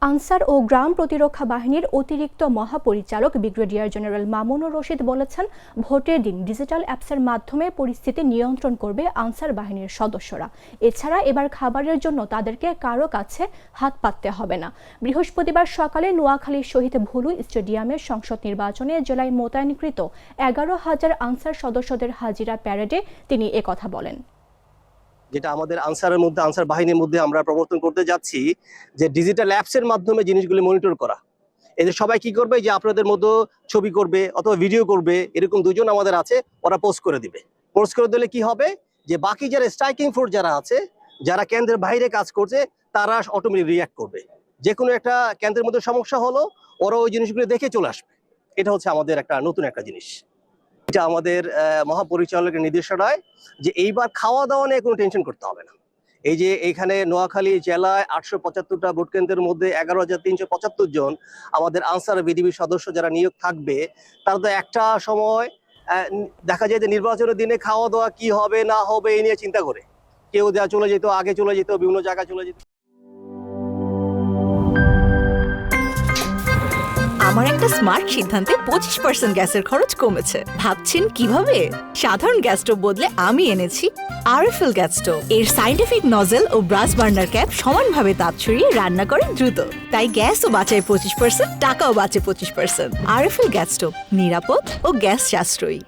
Answer ও গ্রাম প্রতিরক্ষা বাহিনীর অতিরিক্ত মহাপরিচালক ব্রিগেডিয়ার জেনারেল মামুনুর রশিদ বলেছেন, ভোটের দিন ডিজিটাল অ্যাপসের মাধ্যমে পরিস্থিতি নিয়ন্ত্রণ করবে আনসার বাহিনীর সদস্যরা। এছাড়া এবার খাবারের জন্য তাদেরকে কারো কাছে হাত পাততে হবে না। বৃহস্পতিবার সকালে নোয়াখালীর শহীদ ভুলু স্টেডিয়ামের সংসদ নির্বাচনে জেলায় মোতায়েনকৃত 11,000 আনসার সদস্যদের হাজিরা প্যারেডে তিনি একথা বলেন। যেটা আমাদের আনসার বাহিনীর মধ্যে আমরা প্রবর্তন করতে যাচ্ছি, যে ডিজিটাল অ্যাপসের মাধ্যমে জিনিসগুলি মনিটর করা। এদের সবাই কি করবে, যে আপনাদের মধ্যে ছবি করবে অথবা ভিডিও করবে, এরকম দুজন আমাদের আছে, ওরা পোস্ট করে দিবে। পোস্ট করে দিলে কি হবে, যে বাকি যারা স্ট্রাইকিং ফোর্স যারা আছে, যারা কেন্দ্রের বাইরে কাজ করছে, তারা অটোমেটিক রিয়াক্ট করবে। যে কোনো একটা কেন্দ্রের মধ্যে সমস্যা হলো, ওরা ওই জিনিসগুলো দেখে চলে আসবে। এটা হচ্ছে আমাদের একটা নতুন একটা জিনিস। এটা আমাদের মহাপরিচালকের নির্দেশনায়, যে এইবার খাওয়া দাওয়া নিয়ে কোনো টেনশন করতে হবে না। এই যে এইখানে নোয়াখালী জেলায় 875টা ভোট কেন্দ্রের মধ্যে 11,375 জন আমাদের আনসার বিডিবি সদস্য যারা নিয়োগ থাকবে, তারা তো একটা সময় দেখা যায় যে নির্বাচনের দিনে খাওয়া দাওয়া কি হবে না হবে এই নিয়ে চিন্তা করে কেউ চলে যেত, আগে চলে যেত, বিভিন্ন জায়গায় চলে যেত। আমার একটা স্মার্ট সিদ্ধান্তে 25% গ্যাসের খরচ কমেছে। ভাবছেন কিভাবে? সাধারণ গ্যাস স্টোভ বদলে আমি এনেছি আরএফএল গ্যাস স্টোভ। এর সাইন্টিফিক নজল ও ব্রাস বার্নার ক্যাপ সমানভাবে তাপ ছড়িয়ে রান্না করে দ্রুত। তাই গ্যাসও বাঁচায় 25%, টাকাও বাঁচে 25%। আরএফএল গ্যাস স্টোভ, নিরাপদ ও গ্যাস সাশ্রয়ী।